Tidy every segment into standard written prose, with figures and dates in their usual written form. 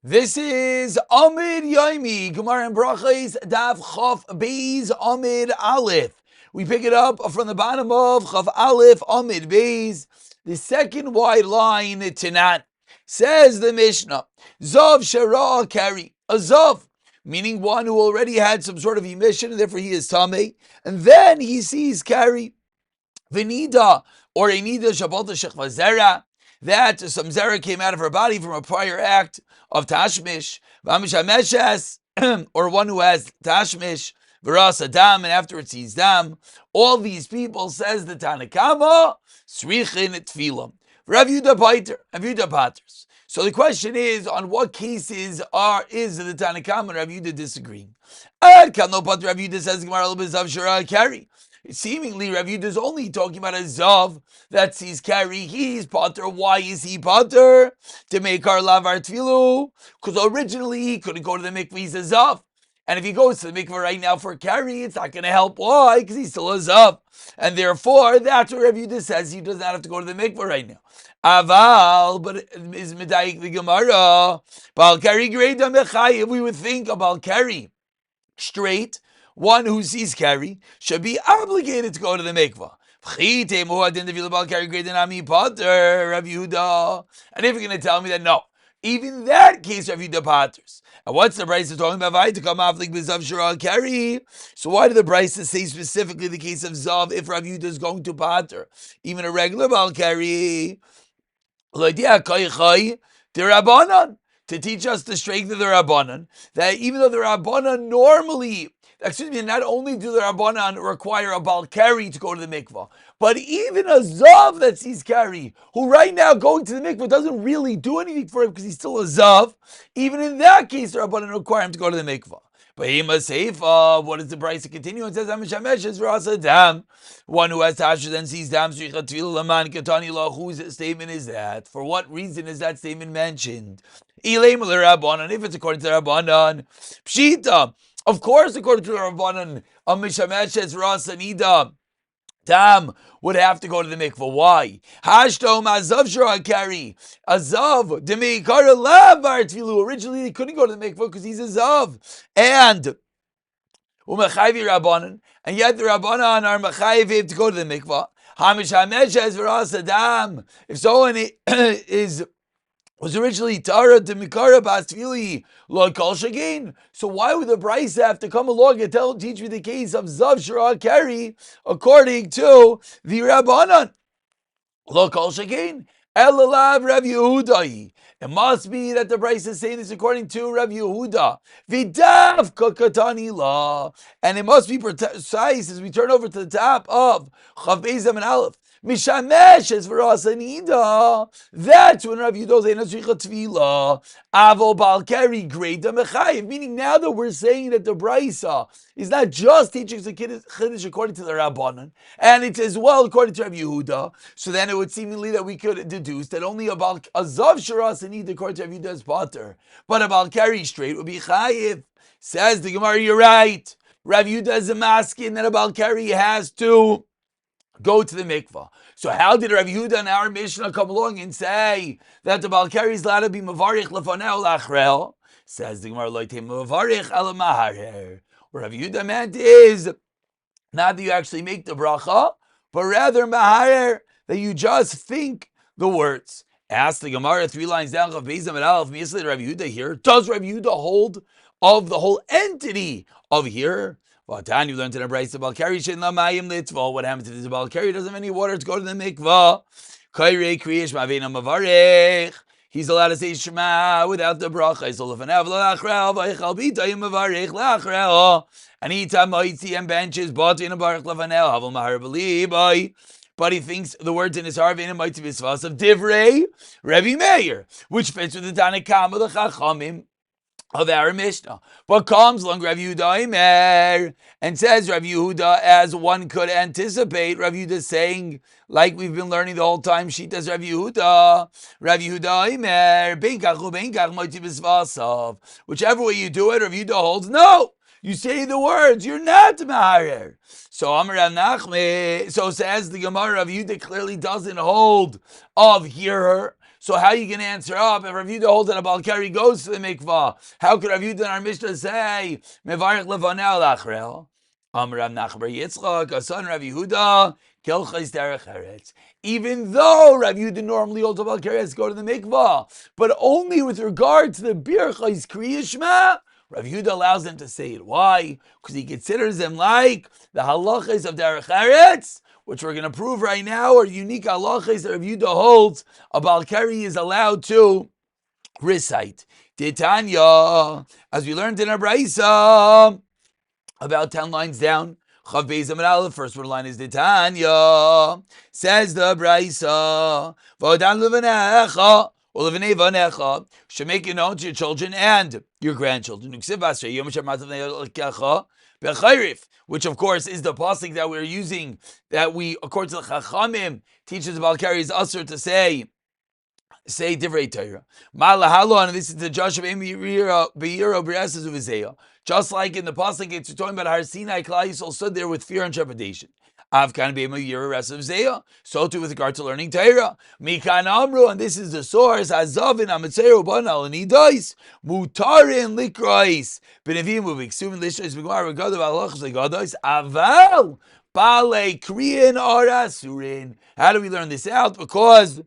This is Amud Yomi, Gemara and Berachos Daf Chaf Beis Amud Aleph. We pick it up from the bottom of Chaf Aleph Amud Beis, the second wide line Tanan. Says the Mishnah, Zav Shara Kari, a Zav, meaning one who already had some sort of emission, and therefore he is Tameh, and then he sees Kari, Venida, or a Nida Shabalta Shechva Zera, that some zera came out of her body from a prior act of tashmish, or one who has tashmish, v'ras adam, and afterwards sees dam. All these people, says the Tanakama, srichin tfilam. Rav Yudah Paiter, Rav Yudah Paters. So the question is, on what cases is the Tanakama and Rav Yudah disagreeing? Ad Kano Pater, Rav Yudah says, Gemara Zav Shara Kari. Seemingly, Rav Yudah is only talking about a Zav that sees Kari. He's Potter. Why is he Potter? To make our lavar tfilu. Because originally he couldn't go to the mikveh, he's a Zav. And if he goes to the mikveh right now for Kari, it's not going to help. Why? Because he's still a Zav. And therefore, that's what Rav Yudah says. He does not have to go to the mikveh right now. Aval, but is medayik the Gemara. Bal Kari greida mechayev. We would think about Kari straight. One who sees Kari should be obligated to go to the mikvah. And if you're going to tell me that no, even in that case, Rav Yudah Paters. And what's the Brisa talking about? To come off like Zav Shara Kari. So why did the Brisa say specifically the case of Zav if Rav Yudah is going to Pater? Even a regular Bal Kari. To teach us the strength of the Rabbanan, that even though the Rabbanan normally, not only do the Rabbanan require a Bal Kari to go to the mikvah, but even a Zav that sees Kari, who right now going to the mikvah doesn't really do anything for him because he's still a Zav, even in that case the Rabbanan require him to go to the mikvah. But what is the price to continue? It says, one who has tasha then sees dam, whose statement is that? For what reason is that statement mentioned? If it's according to the Rabbanan, Pshita, of course, according to the Rabbanan, a mishameshes rasa nida Tam would have to go to the mikvah. Why? Hashtom azav shara Kari. Azav demeikara lavar tfilu. Originally, he couldn't go to the mikvah because he's a zav. And umechayvi rabbanan. And yet the rabbanan are mechayvi to go to the mikvah. Hamish hameshes v'ras adam. If someone was originally Tara to Mikara Bas Tfili Lo Kol Shagin. So why would the Brisa have to come along and teach me the case of Zav Shara Kari according to the Rabbanan? Lo Kol Shagin. Elalav Rav Yehuda. It must be that the Brisa is saying this according to Rav Yehuda. Vidav Kakatani La. And it must be precise as we turn over to the top of Chav Beis and Aleph. Mishameshes v'rasanida. That's when Rav Yudah say Nasricha Tvila. Avo Balkari Greida Mechayiv. Meaning now that we're saying that the Brisa is not just teaching the Kiddush according to the Rabbanan, and it's as well according to Rav Yehuda. So then it would seemingly that we could deduce that only a Zav Sharasanida according to Rav Yehuda is Potter, but a Balkari straight would be Chayiv. Says the Gemara, you're right. Rav Yehuda is a maskin that a Balkari has to go to the mikvah. So how did Rav Yehuda and our Mishnah come along and say that the Balkari is allowed to be mavarich lefanel lachrel? Says the Gemara, loitem mavarich ala maharer. What Rav Yehuda meant is not that you actually make the bracha, but rather maharer, that you just think the words. Ask the Gemara 3 lines down of Beis and Aleph, Misli Rav Yehuda here. Does Rav Yehuda hold of the whole entity of here? You learned in a Brisa Balkari shin lamayim litzvah. What happens to this Balkari? Doesn't have any water to go to the mikvah. Kairei kriyish mavena mavarech. He's allowed to say Shema without the bracha. And he tamaitzi and benches but in a baruch lefanel havel mahar b'li. But he thinks the words in his heart of Divrei Rebbe Meir, which fits with the Tanakama, the Chachamim of our Mishnah. But comes along Rav Yehuda Imer and says Rav Yehuda, as one could anticipate, Rav Yehuda saying, like we've been learning the whole time, Shitas Rav Yehuda Imer, whichever way you do it, Rav Yehuda holds, no, you say the words, you're not Maharer. So Amar Rav Nachman, so says the Gemara, Rav Yehuda clearly doesn't hold of hearer. So how are you going to answer up if Rav Yehuda holds that a Balkari goes to the mikvah? How could Rav Yehuda in our Mishnah say, Mevarich levanel lachrel? Rav Nachman bar Yitzchak, a son Rav Yehuda, kelchais derech eretz. Even though Rav Yehuda normally holds a Balkari has to go to the mikvah, but only with regard to the Berachos Kriyishma, Rav Yehuda allows them to say it. Why? Because he considers them like the halachas of derech eretz, which we're going to prove right now are unique halachas that Rav Yehuda holds. A Balkari is allowed to recite. Titanya, as we learned in our Braisa, about 10 lines down, Chav Beis Amud Aleph, first word line is Titanya. Says the Braisa, V'odan levanecha, or levanei vanecha, should make it known to your children and your grandchildren. Which of course is the pasuk that we're using, that we, according to the Chachamim, teaches about carries usher to say divrei Torah. Malahalo, and this is the Josh of Beiro Berachos Uvizeya. Just like in the pasuk, it's talking about Har Sinai, Klal Yisrael stood there with fear and trepidation. Avkan be'ema yira rest of zeya. So too with regard to learning Torah. Mikan amru, and this is the source. Azavin amitzeru banal and idois mutarin likrais. Benevim uviksuvin lishos b'gemar regadav alachos legados aval bale kriyan arasurin. How do we learn this out? Because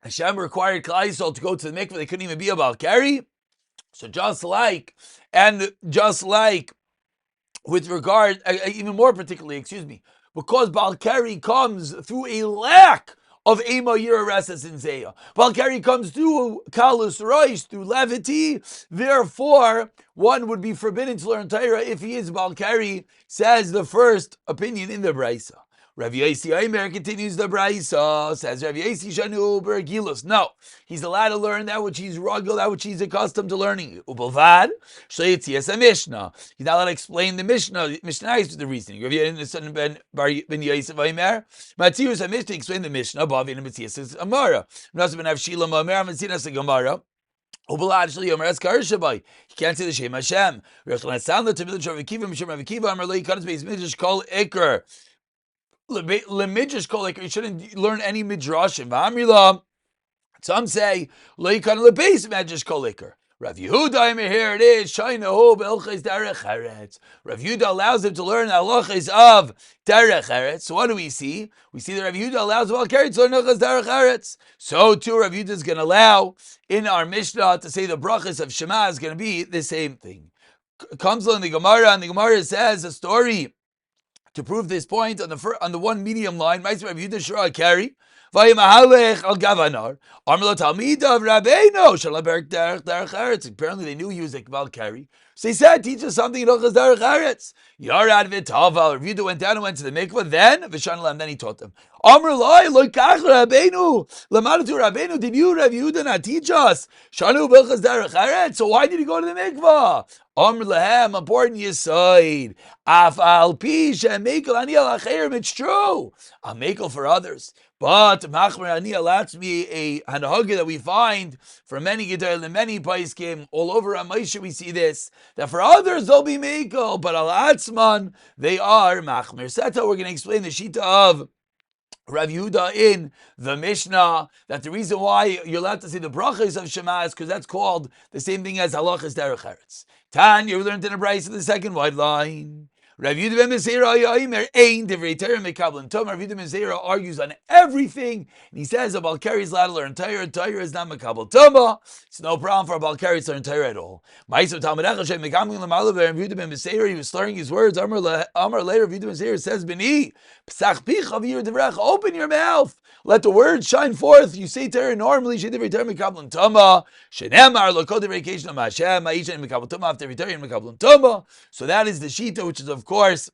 Hashem required Klal Yisrael to go to the mikveh. They couldn't even be a Balkari. So just like with regard, even more particularly, because Balkari comes through a lack of Ema Yira Resas in Zeya. Balkari comes through Kalus Roish, through levity. Therefore, one would be forbidden to learn Torah if he is Balkari, says the first opinion in the Braisa. Rav Yosi Aimer continues the Braisa, says Rav Yosi Shanu Bergilus. No, he's allowed to learn that which he's rugged, that which he's accustomed to learning. Ubelvad, Shayitzias a Mishnah. He's not allowed to explain the Mishnah. Mishnah is the reasoning. Rav Yosi Ben Yosef Aimer, Matthias a Mishnah explain the Mishnah, Bavin and Matthias is Amara. Must have been Avshila Mamer, Matthias a Gemara. He can't say the Shem Hashem. You shouldn't learn any midrashim. Some say lo yikan lebeis medrash kol ikar. Rav Yehuda, here it is. Shainahu be'elchos derech eretz. Rav Yehuda allows him to learn halachos of derech eretz. So what do we see? We see that Rav Yehuda allows the Balkari to learn halachos derech eretz. So too, Rav Yehuda is going to allow in our Mishnah to say the brachas of Shema is going to be the same thing. Comes on the Gemara, and the Gemara says a story to prove this point on the one medium line. Rav Yehuda Shura carry. Apparently they knew he was a Balkari. So he said, teach us something in Ochaz Derech Eretz. Yarad v'taval. Rav Yehuda went down and went to the mikvah. Then he taught them. Amr Loi loikach Rabbeinu. Lamadatu Rabbeinu. Did you, Rav Yehuda, not teach us? Shanu b'Ochaz Derech Eretz. So why did he go to the mikvah? Amr Lahem. Important yisoid. Af al pi she'mekel ani al acherim. It's true. I'm mekel for others. But Machmer Ani allows me a hanahaga that we find for many Gedol and many Paiskim all over Amaisha. We see this, that for others they'll be Mekel, but Al Atzman they are Machmer. So that's how we're going to explain the Shita of Rav Yehuda in the Mishnah, that the reason why you're allowed to say the brachas of Shema is because that's called the same thing as halachas derech eretz. Tan, you learned in a Braisa in the second wide line. Rav Yehuda ben Meseira ein divrei Torah mekablan Torah. Rav Yehuda ben Meseira argues on everything, and he says a Balkari is allowed to learn Torah. Torah is not mekabel Toma. It's no problem for a Balkari to learn Torah at all. Ma'asav Talmudecha shem mekamim l'malav. Rav Yehuda ben Meseira, he was slurring his words. Amar later, Rav Yehuda ben Meseira says, "B'ni psach picha v'yir divrech." Open your mouth. Let the word shine forth. You say Torah normally. She divrei Torah mekablan Toma. Shenemar lo kol divrei keshnam Hashem. Ma'isha mekabel Toma after divrei Torah mekablan Toma. So that is the shita, which is of course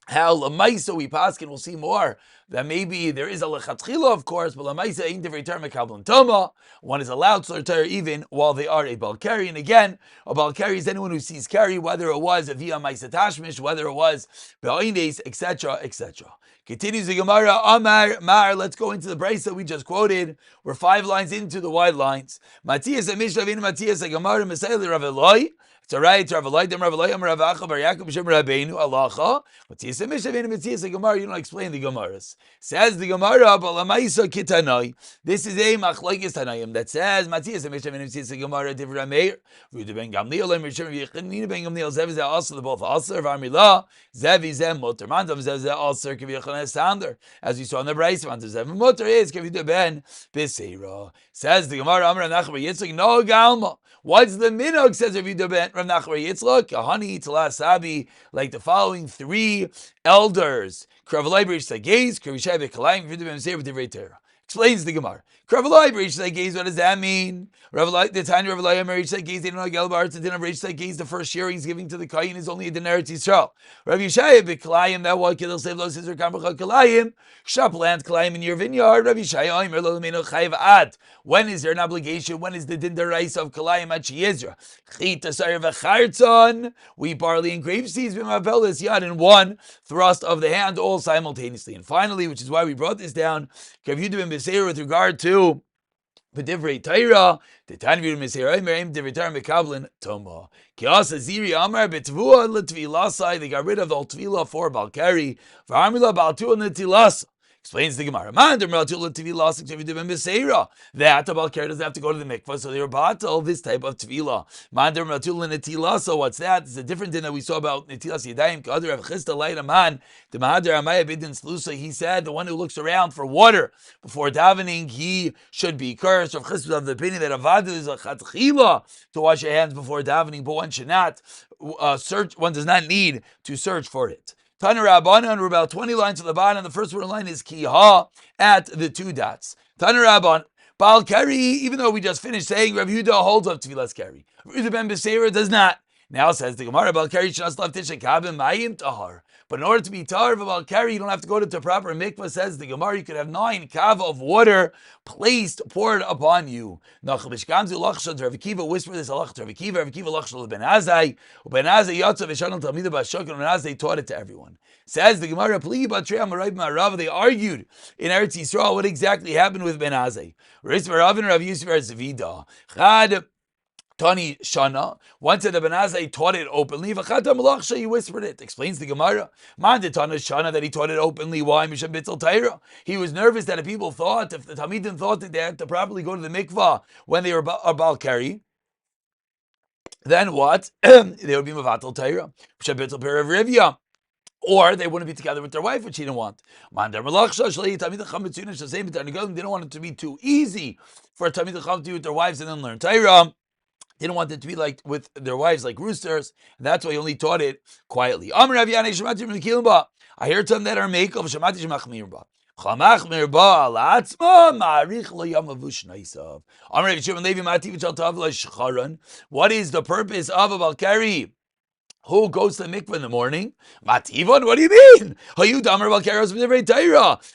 how Lamaisa we paskin. We'll see more that maybe there is a lechatchila, of course, but Lamaisa ain't divrei Torah mekablan Toma. One is allowed to learn Torah even while they are a Balkari. And again, a Balkari is anyone who sees Kari, whether it was via Maisa Tashmish, whether it was Be'oines, etc., etc. Continues the Gemara, Amar, Mar, let's go into the Braisa we just quoted. We're 5 lines into the wide lines. Matthias and Mishnah, Matthias and Gemara, Messiah Rav Eloi. It's all right. Rav Elaydem, Rav Elayim, Rav Acha, Bar Yaakov, B'Shem Rabbeinu, Alacha. Matziyas Mishavin, Matziyas Gemara. You don't explain the Gemaras. Says the Gemara, Balamaisa Kitanoi. This is a machlokes Tanaim that says Matziyas Mishavin, Matziyas Gemara, Divrei Meir, Ruda ben Gamliel, and Rishon Yechanina ben Gamliel. Zev Zeh also the both Aser V'Amila. Zev Zeh Mutter. Mantav Zev Zeh Aser Kiviyachan Sounder. As you saw in the Brayso, Mantav Zev Mutter is Kiviyah ben Beseira. Says the Gemara, Amar Nachbar Yitzchak, no Galma. What's the minog? Says Rav Yehuda ben Rav Nachbar Yitzchak, Kahani, Tala, Sabi, like the following three elders. Kravalai Berish Sagez, Kravishai Bekalayim, Rav Yehuda ben Seir V'Divrei Torah. Explains the Gemara. Kravalai Berish Sagez, what does that mean? The time Ravalai Berish Sagez, they don't know Gelbar, the din of Berish Sagez, the first share he's giving to the Kayin is only a din Eretz Yisrael. Rav Yishai Bekalayim, that what Kidel Sev Lo Sizar Kambacha Kalayim, Shop land Kalayim in your vineyard. Rav Yishai Oimer Lo Lemeno Chayiv Ad. When is there an obligation? When is the din derais of Kalayim at Sheyizra? Chita Sayer V'Chartzon. We barley and grape seeds b'mavelis yad in one thrust of the hand, all simultaneously. And finally, which is why we brought this down, Rav Yehuda ben Beseir with regard to B'divrei Torah, the Tanvir Meseir Merim Divrei Torah Mekablin Toma. Kiasa Ziri Amar B'Tvua L'Tvilasai. They got rid of the Tvila for Balkari. V'Amila Baltua N'Tilasa. Explains the Gemara. That the Balkari doesn't have to go to the mikvah, so they were battle this type of tefillah. So what's that? It's a different thing that we saw about netilas yadayim. The Mahadir Amaya Bidin Slusa. He said the one who looks around for water before davening, he should be cursed. Rav Chisda of the opinion that avadu is a chatchila to wash your hands before davening, but one should not search. One does not need to search for it. Tana Rabbanan, we're about 20 lines to the bottom. The first line is Kiha at the two dots. Tana Rabban, Baal Keri, even though we just finished saying Rav Yehuda holds up Tfilas Keri. Rav Yehuda ben Beseira does not. Now says the Gemara, Baal Keri Shnas Lav Tisha Kabim Mayim Tahar. But in order to be Tahar of Baal Keri, you don't have to go to the proper mikvah. Says the Gemara, you could have 9 kav of water poured upon you. Nachabish Gamzu Lachshad, Rav Akiva whispered this halach to Rav Akiva. Rav Akiva Lachshad Ben Azai. Ben Azai Yatzav Eshanal Talmidah Bashok, and Azai taught it to everyone. Says the Gemara, they argued in Eretz Yisrael what exactly happened with Ben Azai. Rav Yusuf Zavida. Chad Tani Shana. Once the Ben Azai taught it openly. He whispered it. Explains the Gemara. Man did Tana Shana that he taught it openly. Why? Misham Bitzel Taira. He was nervous that if people thought, if the Talmidim thought that they had to properly go to the mikvah when they were Baal Keri, then what? They would be Mavatal Taira. Misham Bitzel Perav Rivya. Or they wouldn't be together with their wife, which he didn't want. They didn't want it to be too easy for a Talmid Chacham to be with their wives and then learn Torah. They didn't want it to be like with their wives like roosters. And that's why he only taught it quietly. I heard some that are make of Shamati Shemachmir ba. Chamachmir ba alatzma ma'arich lo yamavush naisav. Amar Rav Shimon Levi Mati v'chal tav l'shcharon. What is the purpose of a Balkari who goes to the mikveh in the morning? Mativon, what do you mean?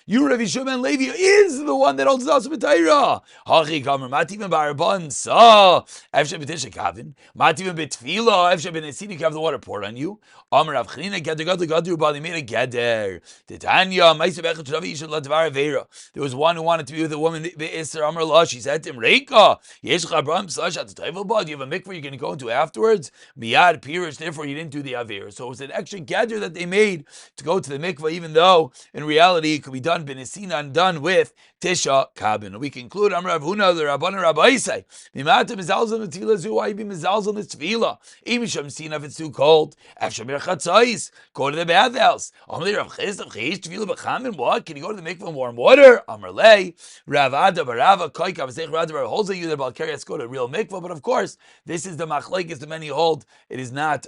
You, Rav Shimon Levi, is the one that holds us with Torah. Hachi kamer Mativon ba'arban sa efshe b'tisha kavin. Mativon b'tfila efshe b'nesin, you have the water poured on you. Amar Rav Chanina geder gadol gadol ba, they made a geder. Titania ma'isa b'echad shravi yishad ladvar avera. There was one who wanted to be with a woman. Be'isr Amar la, she said to him, Reika yesh chabram sa shat tayvel ba. Do you have a mikveh you're going to go into afterwards? Miyad pirish. Therefore, you didn't do the aver. So it was an extra gather that they made to go to the mikveh, even though in reality it could be done b'nesinan, done with Tisha Kabin. We conclude Amar Rav Huna the Rabbanan Rabbaisai. Mimatem mizalzon the zu. Why you be mizalzon the tefillah? Imisham sina if it's too cold. After Chatzais, go to the bathhouse. Amar Rav Chisda Chish tefillah b'chamin. What? Can you go to the mikveh in warm water? Amar Lei Rav Ada Barava Koik Avasech Rav Ada holds that you the Balkari has to go to a real mikveh. But of course, this is the machlekes the many hold. It is not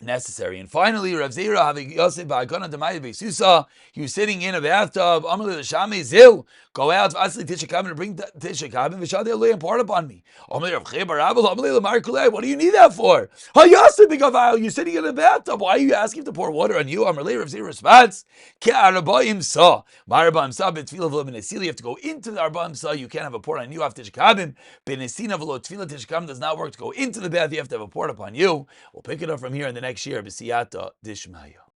necessary. And finally, Rav Zera having Yosef ba'agana d'mayid be'susa, he was sitting in a bathtub. Amalei l'shamei zil, go out asli Tisha Kabin to bring Tisha Kabin v'shadei alei and pour it upon me. Amalei Rav Chei barabel amalei l'mar kulei. What do you need that for? Ha Yosef b'gavail, you're sitting in a bathtub. Why are you asking to pour water on you? Amalei Rav Zera responds, ke arabaim sa, ma'arabaim sa b'tfilah v'lo b'nesila. You have to go into the arbaim sa. You can't have a pour on you after Tisha Kabin. B'nesina v'lo tfilah Tisha Kabin does not work to go into the bath. You have to have a pour upon you. We'll pick it up from here in the next year. B'siyata dishmaya.